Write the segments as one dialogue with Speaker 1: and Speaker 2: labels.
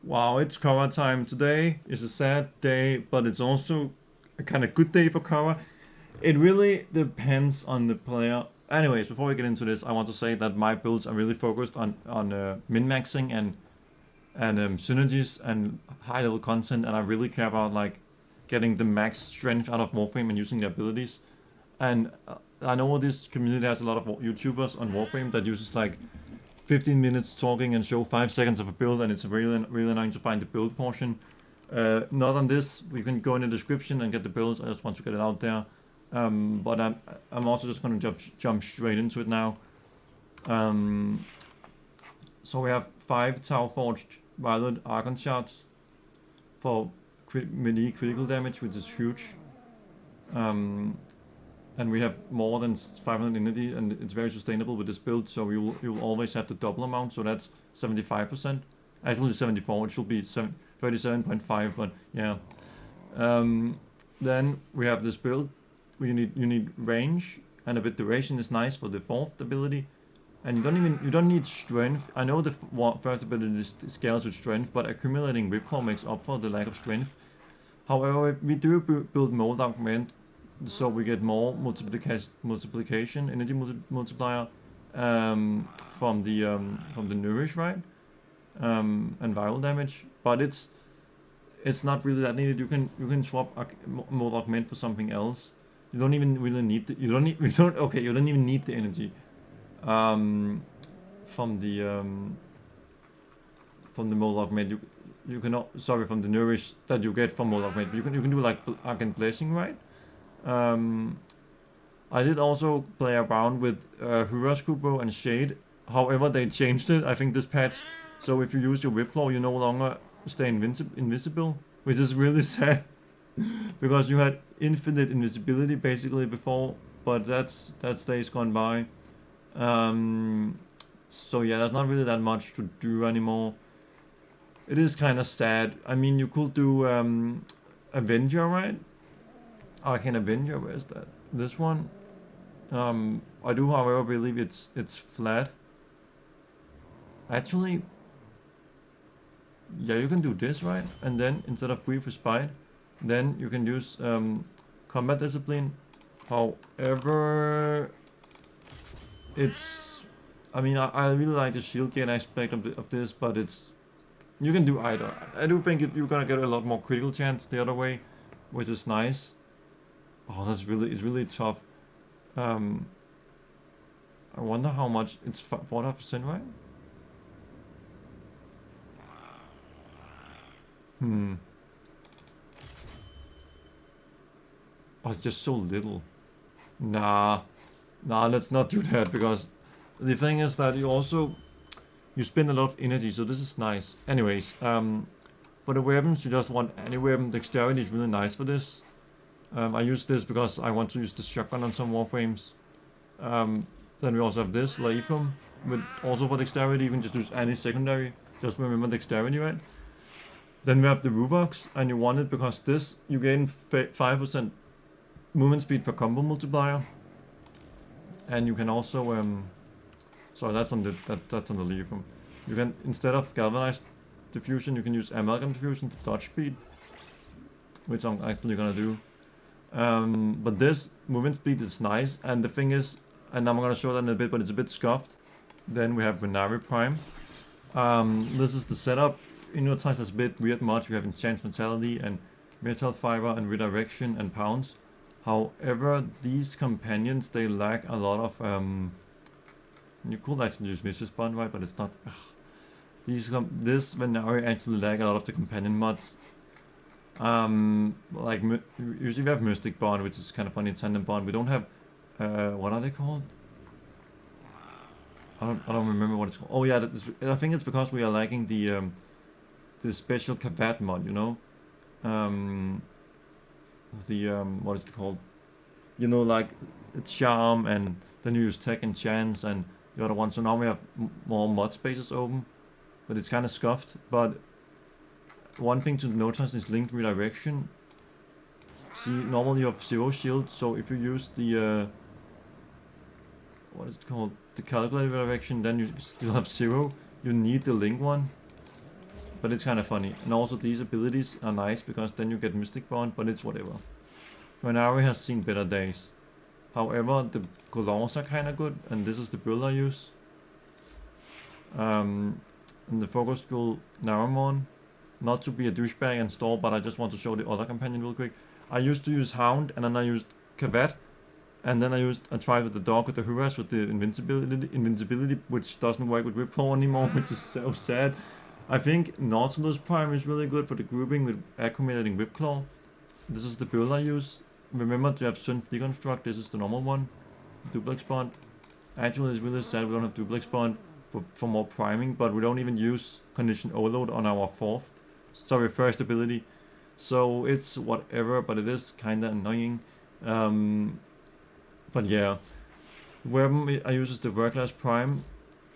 Speaker 1: Wow, it's Khora time. Today is a sad day, but it's also a kind of good day for Khora. It really depends on the player. Anyways, before we get into this, I want to say that my builds are really focused on min-maxing and synergies and high-level content, and I really care about like getting the max strength out of Warframe and using the abilities. And I know this community has a lot of YouTubers on Warframe that uses like 15 minutes talking and show 5 seconds of a build, and it's really annoying to find the build portion. Not on this. You can go in the description and get the builds. I just want to get it out there. But I'm also just going to jump straight into it now. So we have 5 Tau Forged Violet Archon shards for melee critical damage, which is huge. And we have more than 500 energy, and it's very sustainable with this build, so you will always have the double amount, so that's 75%. Actually 74, it should be 37.5, but yeah. Then we have this build. You need range, and a bit duration is nice for the 4th ability. And you don't need strength. I know the first ability scales with strength, but accumulating Whipclaw makes up for the lack of strength. However, we do build mold augment, so we get more multiplication, energy multiplier from the nourish, right? And viral damage, but it's not really that needed. You can swap mold augment for something else. You don't even really need you don't even need the energy from the mold augment. You can from the nourish that you get from mold augment. You can do like arcane blessing, right? I did also play around with Khora's Kubo and Shade. However, they changed it, I think, this patch. So if you use your Whipclaw, you no longer stay invisible, which is really sad. Because you had infinite invisibility basically before, but that's days gone by. So yeah, there's not really that much to do anymore. It is kind of sad. I mean, you could do Avenger, right? Arcane Avenger, where is that? This one. I do, however, believe it's flat. Actually, yeah, you can do this, right? And then instead of Brief Respite, then you can use Combat Discipline. However, it's... I mean, I really like the shield gain aspect of this, but it's... You can do either. I do think you're gonna get a lot more critical chance the other way, which is nice. Oh, it's really tough. I wonder how much it's 40%, right? Oh, it's just so little. Nah, let's not do that, because the thing is that you spend a lot of energy, so this is nice. Anyways, for the weapons, you just want any weapon. Dexterity is really nice for this. I use this because I want to use the shotgun on some Warframes. Then we also have this, Laethum, with also for dexterity. You can just use any secondary. Just remember dexterity, right? Then we have the Reworks, and you want it because this, you gain 5% movement speed per combo multiplier. And you can also, sorry, that's on the Laethum. You can, instead of galvanized diffusion, you can use amalgam diffusion for dodge speed, which I'm actually gonna do. But this movement speed is nice, and the thing is, and I'm gonna show that in a bit, but it's a bit scuffed. Then we have Venari Prime. This is the setup. You notice there's a bit weird mods. We have Enchant Mentality and Metal Fiber and Redirection and Pounce. However, these companions, they lack a lot of you could actually use Vicious Bond, right? But it's not. This Venari actually lack a lot of the companion mods. Like usually we have Mystic Bond, which is kind of funny. Tandem Bond. We don't have what are they called? I don't remember what it's called. Oh yeah, I think it's because we are lacking the special Kabat mod, you know. What is it called? You know, like it's Charm, and then you use Tech and Chance and the other one. So now we have more mod spaces open, but it's kind of scuffed. But one thing to notice is linked redirection. See, normally you have 0 shield, so if you use the what is it called? The calculated redirection, then you still have 0. You need the link one. but it's kind of funny. And also these abilities are nice because then you get Mystic Bond, but it's whatever. Venari has seen better days. However, the colors are kind of good, and this is the build I use. In the focus school Naramon, not to be a douchebag and stall, but I just want to show the other companion real quick. I used to use Hound, and then I used Kavat, and then I tried with the dog with the harass with the invincibility, which doesn't work with Whipclaw anymore, which is so sad. I think Nautilus Prime is really good for the grouping with accumulating Whipclaw. This is the build I use. Remember to have Synth Deconstruct, this is the normal one. Duplex Bond. Actually, it's really sad we don't have Duplex Bond for more priming, but we don't even use Condition Overload on our first ability. So it's whatever, but it is kinda annoying. But yeah. The weapon I use is the Work-Class Prime,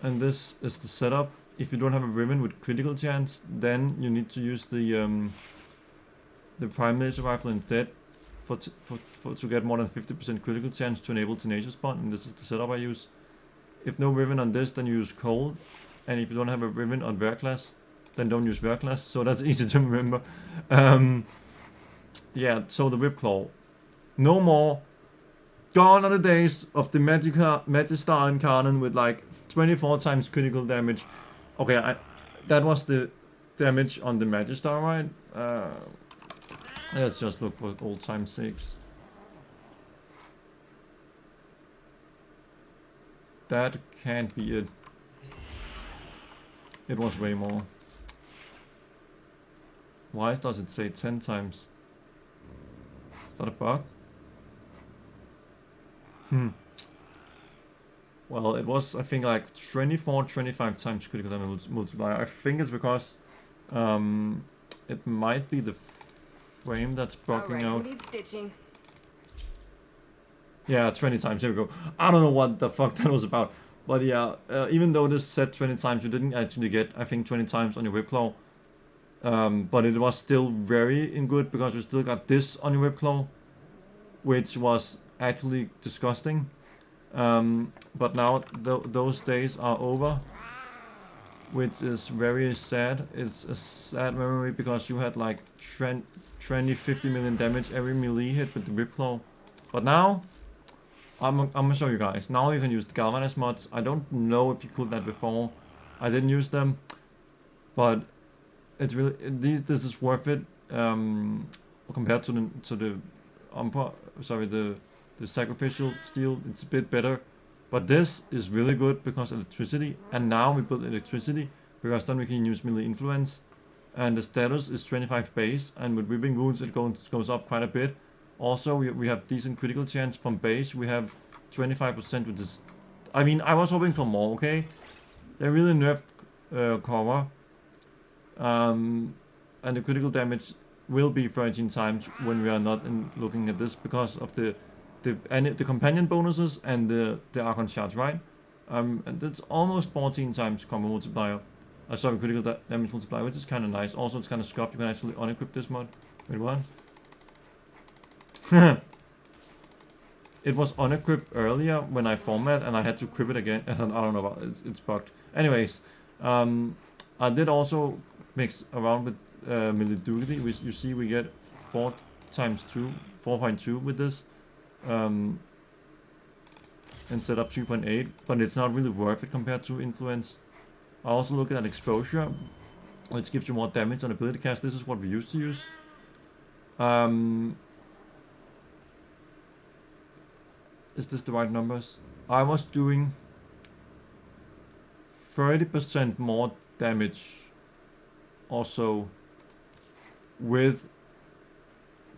Speaker 1: and this is the setup. If you don't have a ribbon with critical chance, then you need to use the Prime Laser Rifle instead to get more than 50% critical chance to enable Tenacious Bond, and this is the setup I use. If no ribbon on this, then you use Cold, and if you don't have a ribbon on Work-Class, then don't use Work-Class, so that's easy to remember. Yeah, so the Whipclaw. No more. Gone are the days of the Magistar Incarnate with like 24 times critical damage. Okay, that was the damage on the Magistar, right? Let's just look for old time sakes. That can't be it. It was way more. Why does it say 10 times? Is that a bug? Well, it was, I think, like 25 times critical damage multiplier. I think it's because it might be the frame that's bugging out.
Speaker 2: Need stitching.
Speaker 1: Yeah, 20 times. Here we go. I don't know what the fuck that was about. But yeah, even though this said 20 times, you didn't actually get, I think, 20 times on your Whipclaw. But it was still very good because you still got this on your Whipclaw, which was actually disgusting. But now those days are over, which is very sad. It's a sad memory because you had like 50 million damage every melee hit with the Whipclaw. But now, I'm gonna show you guys. Now you can use the Galvanize mods. I don't know if you could that before. I didn't use them, but it's really this is worth it compared to the sacrificial steel. It's a bit better, but this is really good because electricity. And now we build electricity because then we can use melee influence, and the status is 25 base, and with whipping wounds it goes up quite a bit. Also, we have decent critical chance from base. We have 25% with this. I mean, I was hoping for more, okay? They really nerfed Khora. And the critical damage will be 13 times when we are not looking at this because of the companion bonuses and the Archon charge, right? And that's almost 14 times combo multiplier. Sorry, critical damage multiplier, which is kind of nice. Also, it's kind of scuffed. You can actually unequip this mod. Wait, what? It was unequipped earlier when I format, and I had to equip it again. I don't know about it. It's bugged. Anyways, I did also mix around with melee duty. You see, we get 4.2 with this instead of 3.8, but it's not really worth it compared to influence. I also look at exposure, which gives you more damage on ability cast. This is what we used to use. Is this the right numbers? I was doing 30% more damage also with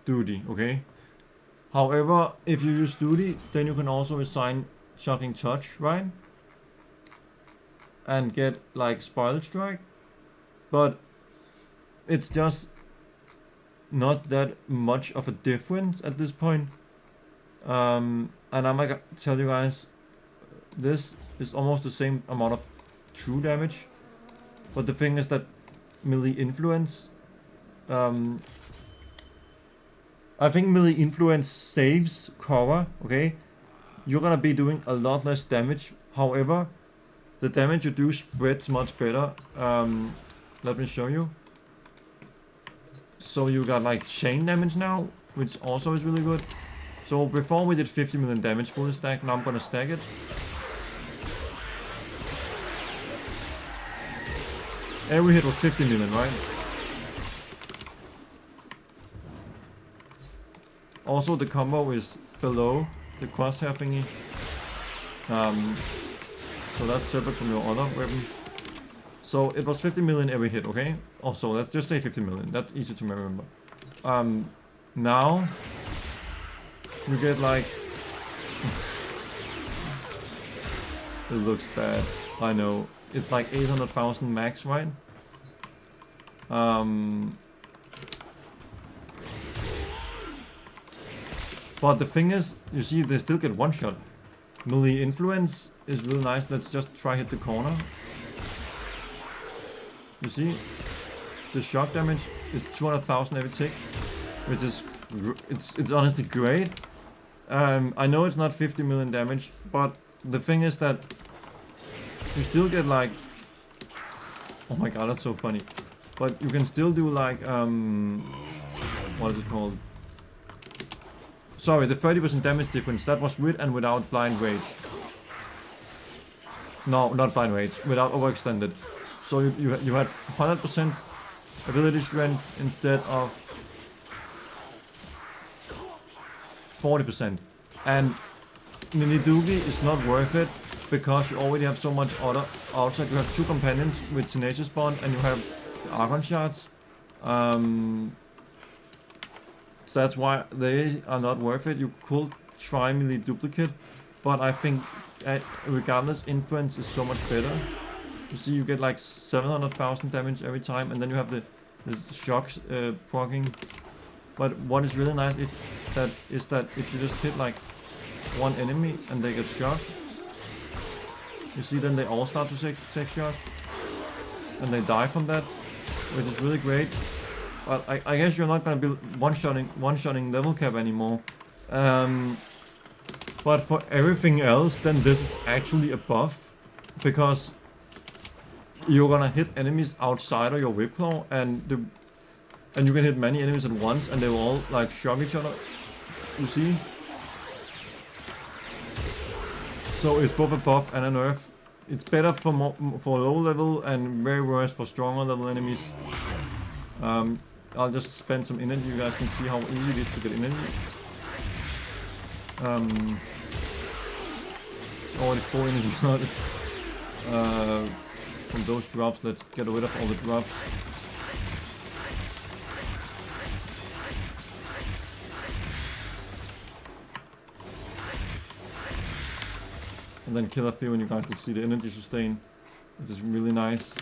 Speaker 1: duty, okay? However, if you use duty, then you can also assign shocking touch, right? And get like spoiled strike, but it's just not that much of a difference at this point. And I'm gonna tell you guys, this is almost the same amount of true damage, but the thing is that melee influence, I think melee influence saves Khora, okay? You're gonna be doing a lot less damage. However, the damage you do spreads much better. let me show you. So you got like chain damage now, which also is really good. So before we did 50 million damage fully stacked, now I'm gonna stack it. Every hit was 50 million, right? Also the combo is below the crosshair thingy. So that's separate from your other weapon. So it was 50 million every hit, okay? Also, let's just say 50 million. That's easy to remember. Now you get like it looks bad. I know. It's like 800,000 max, right? But the thing is, you see, they still get one shot. Melee influence is really nice. Let's just try hit the corner. You see, the shock damage is 200,000 every tick, which is it's honestly great. I know it's not 50 million damage, but the thing is that you still get like, oh my god, that's so funny. But you can still do like what is it called? Sorry, the 30% damage difference, that was with and without blind rage. No, not blind rage, without overextended. So you had 100% ability strength instead of 40%. And Minidugi is not worth it because you already have so much other outside. You have two companions with Tenacious Bond and you have the Argon Shards. So that's why they are not worth it. You could try Melee Duplicate, but I think regardless, Influence is so much better. You see, you get like 700,000 damage every time, and then you have the shocks proccing. But what is really nice is that if you just hit like one enemy and they get shocked, you see, then they all start to take shock, and they die from that, which is really great. But I guess you're not gonna be one-shotting level cap anymore. But for everything else, then this is actually a buff, because you're gonna hit enemies outside of your Whipclaw, and you can hit many enemies at once, and they will all like shock each other. You see? So it's both a buff and a nerf. It's better for low level and very worse for stronger level enemies. I'll just spend some energy. You guys can see how easy it is to get energy. It's already 4 energy from those drops. Let's get rid of all the drops. And then kill a few and you guys will see the energy sustain. It is really nice.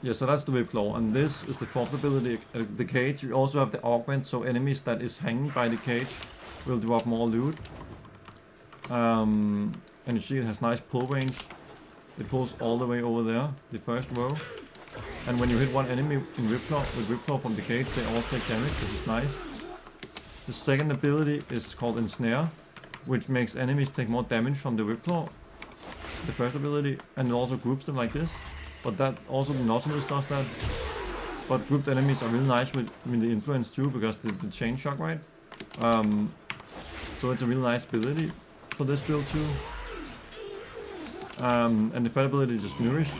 Speaker 1: Yeah, so that's the Whipclaw, and this is the fourth ability, the cage. You also have the augment, so enemies that is hanging by the cage will drop more loot. And you see it has nice pull range. It pulls all the way over there, the first row. And when you hit one enemy in Whipclaw from the cage, they all take damage, which is nice. The second ability is called Ensnare, which makes enemies take more damage from the Whipclaw. The first ability, and it also groups them like this. But that also the Nautilus does that. But grouped enemies are really nice with the influence too, because the chain shock, right? So it's a really nice ability for this build too. And the third ability is just Nourished.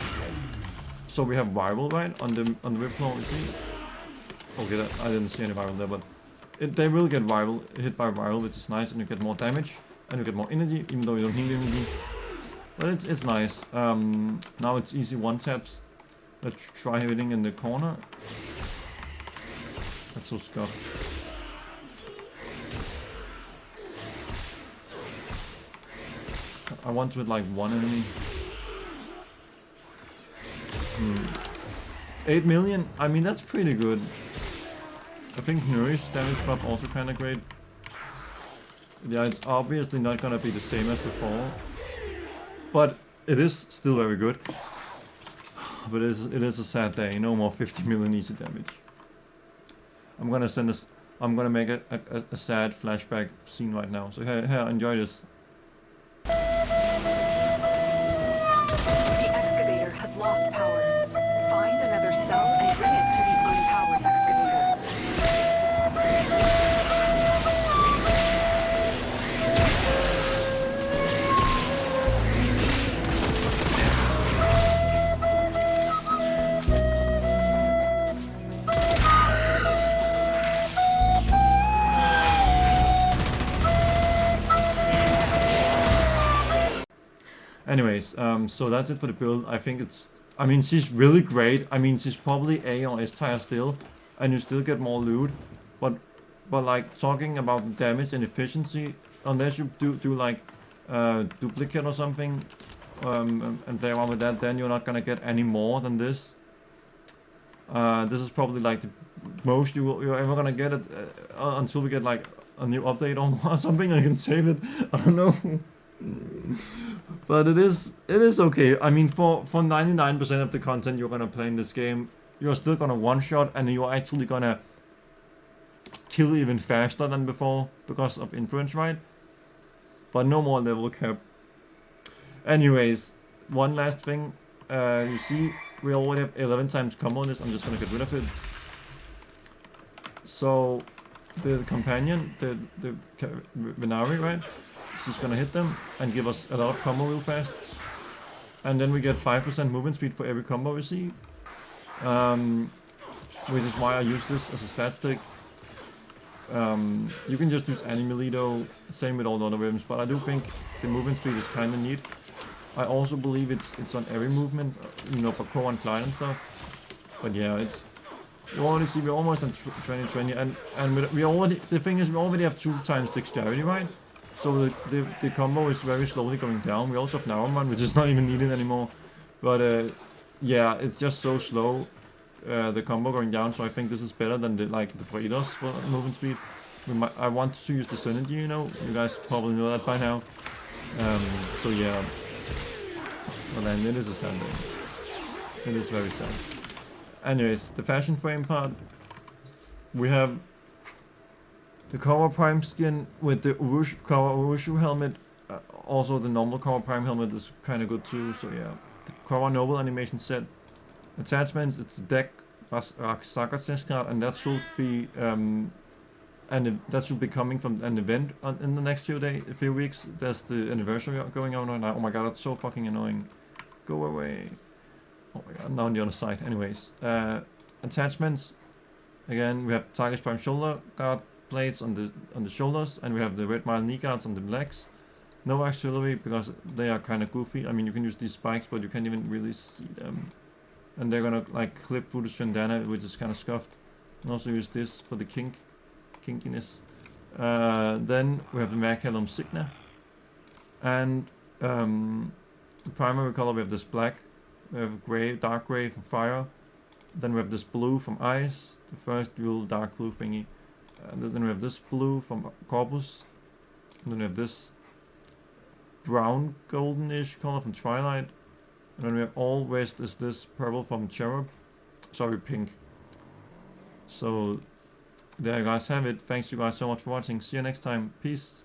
Speaker 1: So we have rival, right, on the Whipclaw, you see? Okay, I didn't see any rival there, but they will get rival, hit by rival, which is nice, and you get more damage, and you get more energy, even though you don't heal energy. But it's nice. Now it's easy one taps. Let's try hitting in the corner. That's so scuffed. I want to hit like one enemy. 8 million? I mean, that's pretty good. I think Nourish damage buff also kinda great. Yeah, it's obviously not gonna be the same as before. But it is still very good. But it is a sad day. No more 50 million easy damage. I'm gonna make a sad flashback scene right now. So here, enjoy this. Anyways, so that's it for the build. I think it's, I mean, she's really great. I mean, she's probably A or S tier still, and you still get more loot. But like talking about damage and efficiency, unless you do like duplicate or something, and play around with that, then you're not gonna get any more than this. This is probably like the most you're ever gonna get it until we get like a new update or something. I can save it. I don't know. But it is okay. I mean, for 99% of the content you're gonna play in this game, you're still gonna one shot, and you're actually gonna kill even faster than before because of influence, right? But no more level cap. Anyways, one last thing. You see, we already have 11 times combo on this. I'm just gonna get rid of it. So the companion, the Venari, right? She's gonna hit them and give us a lot of combo real fast. And then we get 5% movement speed for every combo we see. Which is why I use this as a stat stick. You can just use any melee though, same with all the other weapons, but I do think the movement speed is kinda neat. I also believe it's on every movement, you know, for Khora and Clyde and stuff. But yeah, it's, you already see we're almost on 2020, and we already, the thing is we already have 2 times dexterity, right? So the combo is very slowly going down. We also have now one, which is not even needed anymore. But yeah, it's just so slow, the combo going down. So I think this is better than the Predators for movement speed. I want to use the synergy, you know. You guys probably know that by now. So yeah. Well then, it is a sad day. It is very sad. Anyways, the Fashionframe part. We have the Khora Prime skin with the Khora Urushu helmet. Also, the normal Khora Prime helmet is kind of good too. So yeah, the Khora Noble animation set. Attachments, it's a deck Saga card, and that should be that should be coming from an event in the next few weeks. There's the anniversary going on right now. Oh my god, that's so fucking annoying. Go away. Oh my god, now on the other side. Anyways, attachments. Again, we have Tiger's Prime shoulder guard plates on the shoulders, and we have the red mile knee guards on the legs. No auxiliary because they are kind of goofy. I mean, you can use these spikes, but you can't even really see them. And they're gonna like clip through the Shandana, which is kind of scuffed. And also use this for the kinkiness. Then we have the Maghelm Signa, and the primary color, we have this black, we have gray, dark gray from fire. Then we have this blue from ice, the first real dark blue thingy. And then we have this blue from Corpus. And then we have this brown goldenish color from Twilight. And then we have all west is this purple from Cherub. Sorry, pink. So there you guys have it. Thanks you guys so much for watching. See you next time. Peace.